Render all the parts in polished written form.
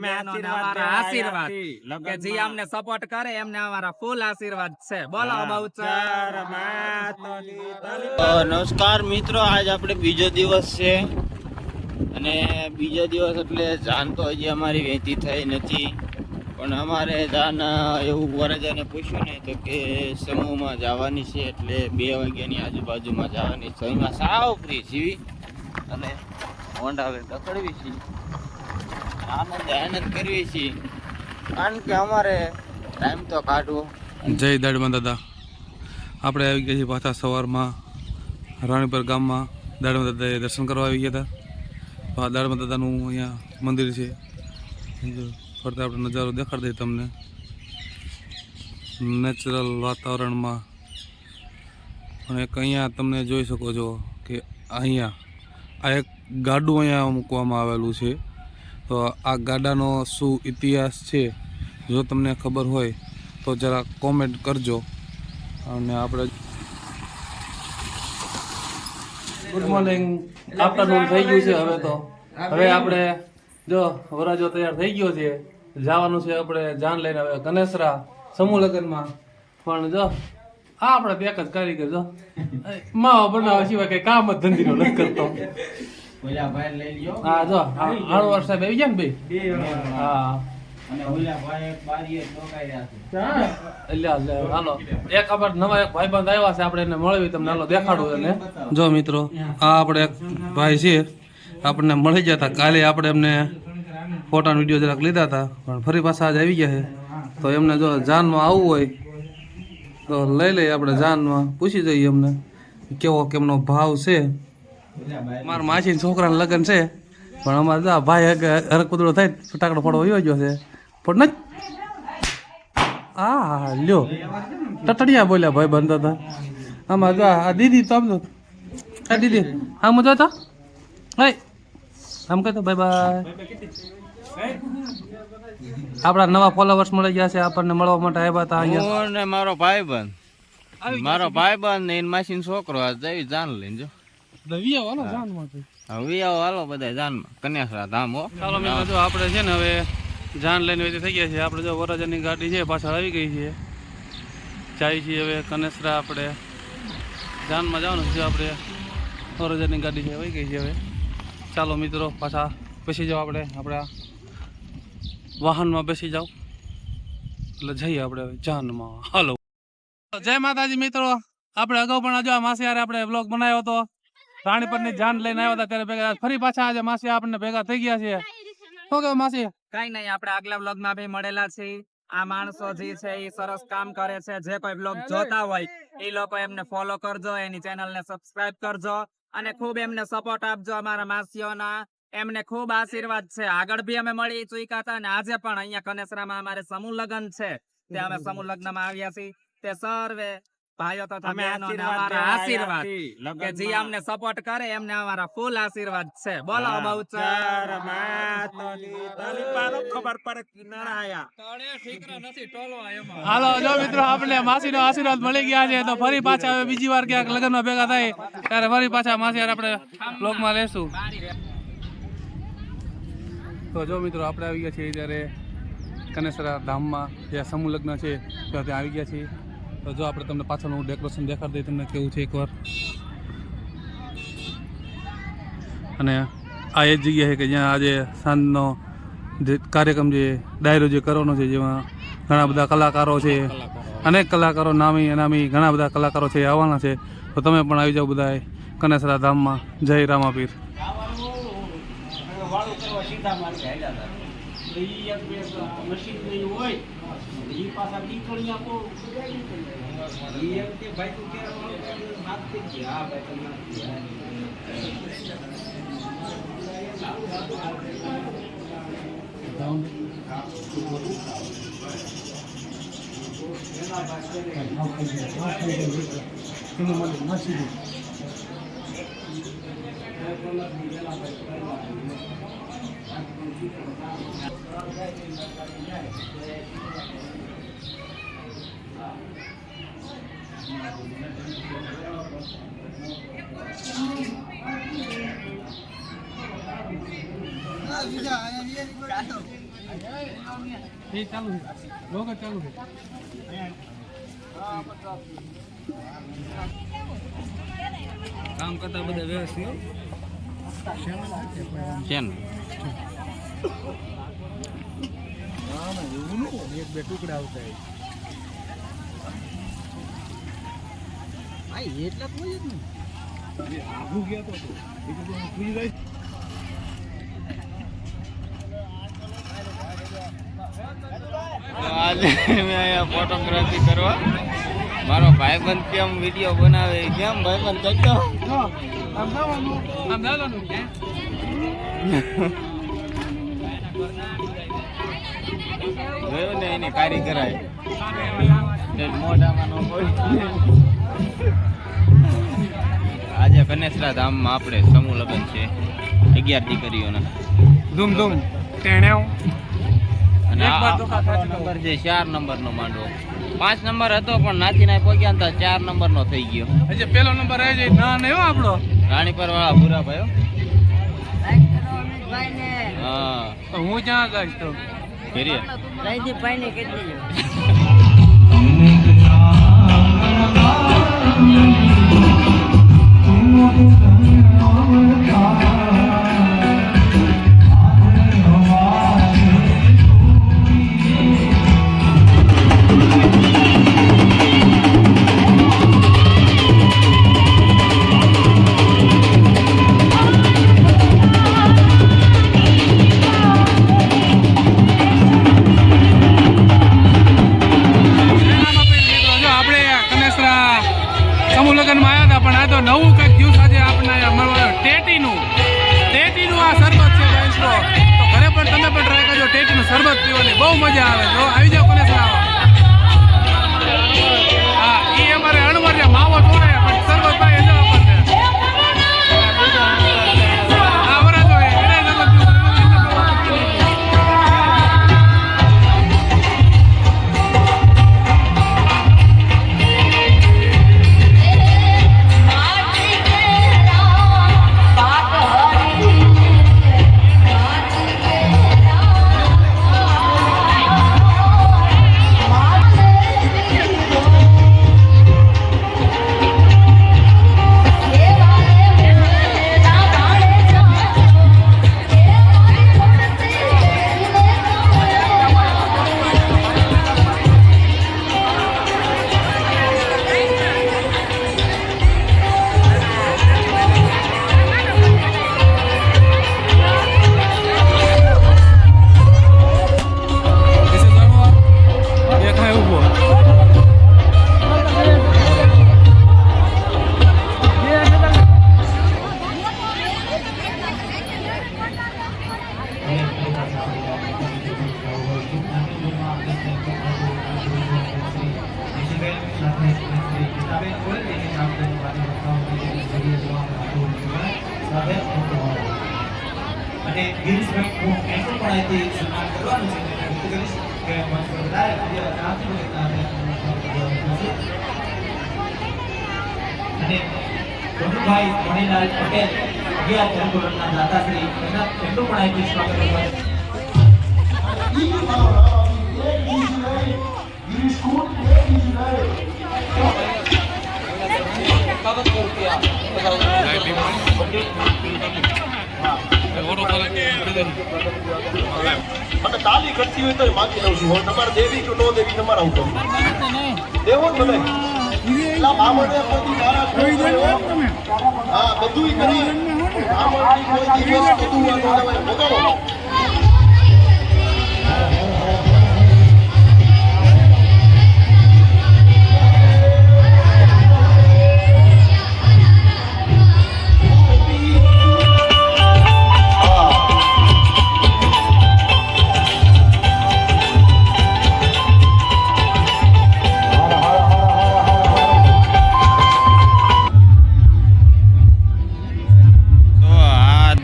આશીર્વાદ કે જે અમને સપોર્ટ કરે એમને અમારા ફૂલ આશીર્વાદ છે. બોલો બહુચર. નમસ્કાર મિત્રો, આજ આપણે બીજો દિવસ છે અને બીજો દિવસ એટલે જાન તો હજી અમારી વહેતી થઈ નથી, પણ અમારે જાન એવું વરજાને પૂછ્યું ને તો કે સમૂહમાં જવાની છે, એટલે 2 વાગ્યાની આજુબાજુમાં જવાની છે. એમાં સાવ ફ્રી જીવી અને હોન્ડા દકડવી છીએ, આનંદ કરવી છીએ, કારણ કે અમારે ટાઈમ તો કાઢવો. જય દાડમાં દાદા, આપણે આવી ગયા છીએ પાછા સવારમાં રાણીપર ગામમાં. દાડમાં દાદાએ દર્શન કરવા આવી ગયા હતા. આ દાડમાં દાદાનું અહીંયા મંદિર છે, ફરતા આપણે નજારો દેખાડી દઈએ તમને નેચરલ વાતાવરણમાં. પણ એક અહીંયા તમને જોઈ શકો છો કે અહીંયા આ એક ગાડું અહીંયા મૂકવામાં આવેલું છે. તો આ ગાડાનો શું ઇતિહાસ છે, જો તમને ખબર હોય તો જરા કોમેન્ટ કરજો. અને આપણે ગુડ મોર્નિંગ, આફ્ટરનૂન થઈ ગયું છે. હવે આપણે જો વરાજો તૈયાર થઈ ગયો છે, જવાનું છે આપણે જાન લઈને હવે ગણેશરા સમૂહ લગ્નમાં. પણ જો આ આપણે પેક જ કારીગર જો માવા બનાવવા સિવાય કઈ કામ જ ધંધીનો નથી કરતો. હા જો હળવર સાહેબ આવી ગયા ને ભાઈ. હા હાલો, એક આપણે નવા એક ભાઈબંધ આવ્યા છે, આપણે એને મળવી તમને હાલો દેખાડું એને. જો મિત્રો, આ આપણે એક ભાઈ છે, આપણને મળી ગયા હતા કાલે. આપણે એમને ફોટા વિડીયો જરાક લીધા હતા, પણ ફરી પાછા આજ આવી ગયા છે. તો એમને જો જાનમાં આવવું હોય તો લઈ લઈએ આપણે જાનમાં, પૂછી જઈએ એમને કેવો કેમનો ભાવ છે. મારા માસીના છોકરાના લગ્ન છે, પણ અમારે જા ભાઈ હરક કુદડો થાય ફટાકડો ફોડો વયો ગયો છે, પણ નથી. હા લ્યો ટટડિયા બોલ્યા ભાઈ બનતા હતા. આમાં જો આ દીદી તો આમ આ દીદી આમ જો તો હે આમ કહેતો બાય બાય. આપણા નવા ફોલોવર્સ મળી ગયા છે, આપણને મળવા માટે આવ્યા હતા અહીંયા. હું ને મારો ભાઈબંધ ને એન માસીનો છોકરો આ જઈ જાન લઈને જો હવે હાલો બધા જાનમાં કન્યાસરા ધામ. હો ચાલો મિત્રો, જો આપણે છે ને હવે જાન લઈને થઈ ગયા છે. આપણે જો વરરાજાની ગાડી છે પાછળ આવી ગઈ છે, જાય છીએ હવે કનેસરા. આપણે જાનમાં જવાનું છે, આપણે વરરાજાની ગાડી છે આવી ગઈ છે. હવે ચાલો મિત્રો પાછા બેસી જાઓ, આપણે આપણા વાહનમાં બેસી જાઓ એટલે જઈએ આપણે જાનમાં. હાલો, જય માતાજી મિત્રો. આપણે અગાઉ પણ જો માસી યારે આપણે બ્લોગ બનાવ્યો હતો, રાણીપરની જાન લઈને આવ્યા હતા ત્યારે ભેગા. ફરી પાછા આજે માસી આપણને ભેગા થઈ ગયા છે. શું કેવું માસી? કઈ નહીં, આપણે આગલા વ્લોગ માં બી મળેલા છે. આ માણસો જે છે એ સરસ કામ કરે છે. જે કોઈ વ્લોગ જોતા હોય એ લોકો એમને ફોલો કરજો, એની ચેનલ ને સબસ્ક્રાઇબ કરજો અને ખૂબ એમને સપોર્ટ આપજો. અમારા માસીઓના એમને ખૂબ આશીર્વાદ છે. આગળ બી અમે મળી ચૂક્યા હતા અને આજે પણ અહીંયા કનેસરામાં અમારે સમૂહ લગ્ન છે, તે અમે સમૂહ લગ્ન માં આવ્યા છીએ. તે સર્વે ભાઈઓ તથા બહેનોને અમારા આશીર્વાદ કે જે અમને સપોર્ટ કરે એમને અમારા ફૂલ આશીર્વાદ છે. બોલો બહુચર. હાલો જો મિત્રો, આપણે માસીનો આશીર્વાદ મળી ગયા છે. તો ફરી પાછા હવે બીજી વાર ક્યાંક લગ્નમાં ભેગા થાય ત્યારે ફરી પાછા માસી આપણે બ્લોગમાં લેશું. તો જો મિત્રો, આપણે આવી ગયા છીએ ત્યારે કનેસરા ધામમાં, જ્યાં સમૂહ લગ્ન છે ત્યાં આવી ગયા છીએ. તો જો આપણે તમને પાછળનું ડેકોરેશન દેખાડી દઈએ તમને કેવું છે એકવાર. અને આ એ જ જગ્યા છે કે જ્યાં આજે સાંજનો જે કાર્યક્રમ જે ડાયરો જે કરવાનો છે, જેમાં ઘણા બધા કલાકારો છે, અનેક કલાકારો નામી અનામી ઘણા બધા કલાકારો છે આવવાના છે. તો તમે પણ આવી જાઓ બધા કનેસરા ધામમાં. જય રામાપીર. કામ કરતા બધા વ્યવસ્થિત છે ને એક બે ટુકડા આવતા એટલા તો જ ને આઘું ગયા તો આજે મેં અહીંયા ફોટોગ્રાફી કરવા મારો ભાઈબંધ કેમ વિડીયો બનાવે કેમ ભાઈબંધ કરતો જોયું ને એની કારીગરાય મોઢામાં નો બોલ. આજે કનેસરા ધામમાં આપણે સમૂહ લગ્ન છે 11 દીકરીઓના ધૂમ અને આપણો નંબર છે 4 નંબરનો માંડવો 5 નંબર હતો પણ નાથી ના પહોંચ્યા ને તો 4 નંબરનો થઈ ગયો. હજી પેલો નંબર આવી જાય ના નહીં આપણો રાણીપર વાળા ભૂરા ભાઈઓ. હા તો હું ક્યાં જઈશ તો ફેરીએ સમૂહ લગ્નમાં આવ્યા હતા પણ આ તો નવું કંઈક જ્યુસ આજે આપણને મળવા ટેટીનું આ શરબત છે મિત્રો તો ઘરે પણ તમે પણ ટ્રાય કરજો ટેટીનું શરબત પીવાની બહુ મજા આવે જો આવી જાવ કનેસરા હા એ અમારે અણવર માવો તોડે પણ શરબત ભાઈ જો આપણને હા બરાબર એને શરબત અને ગિરીશભાઈ હું એન્ટ્રો પણ અહીંથી સન્માન કરવાનું છે અને હું કરીશ કે મંચ પર વધારે ત્યાંથી મને અને પ્રભુભાઈ મણિલાલ પટેલ ગયા ધર્મગુરુના દાતાશ્રી એમનું પણ અહીંથી સ્વાગત કરવાનું અને તાલી કરતી હોય તો માગી લઉં છું તમારે દેવી કે નો દેવી તમારા ઉપર દેવો જ મને એટલા બામણે કોઈ મારા હા બધું કરી બામણની કોઈ દિવસ બધું ભોગવો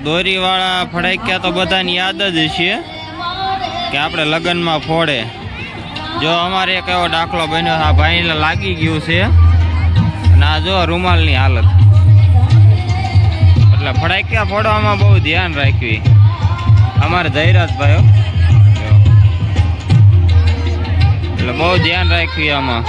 દોરીવાળા ફડાક્યા તો બધાની યાદ જ છે કે આપણે લગ્નમાં ફોડે. જો અમારે એક એવો દાખલો બન્યો આ ભાઈને લાગી ગયું છે અને આ જો રૂમાલની હાલત. એટલે ફડાક્યા ફોડવામાં બહુ ધ્યાન રાખ્યું અમારે ધૈરાજભાઈઓ. બહુ ધ્યાન રાખ્યું આમાં.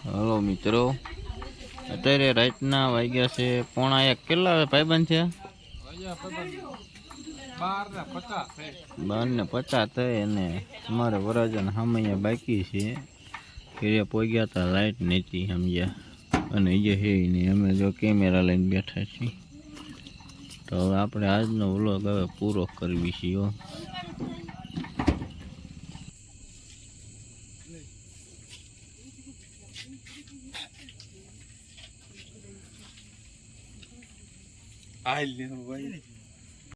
હલો મિત્રો, અત્યારે રાતના વાગ્યા છે 1:30. કેટલા ભાઈબંધ છે? 12:50 થઈ અને અમારે વરાજન સામે બાકી છે કે પહોંચ્યા હતા, લાઈટ નથી સમજ્યા, અને એ હે નહીં. અમે જો કેમેરા લઈને બેઠા છીએ. તો હવે આપણે આજનો વ્લોગ હવે પૂરો કરવી છીએ. આઈ લે ભાઈ.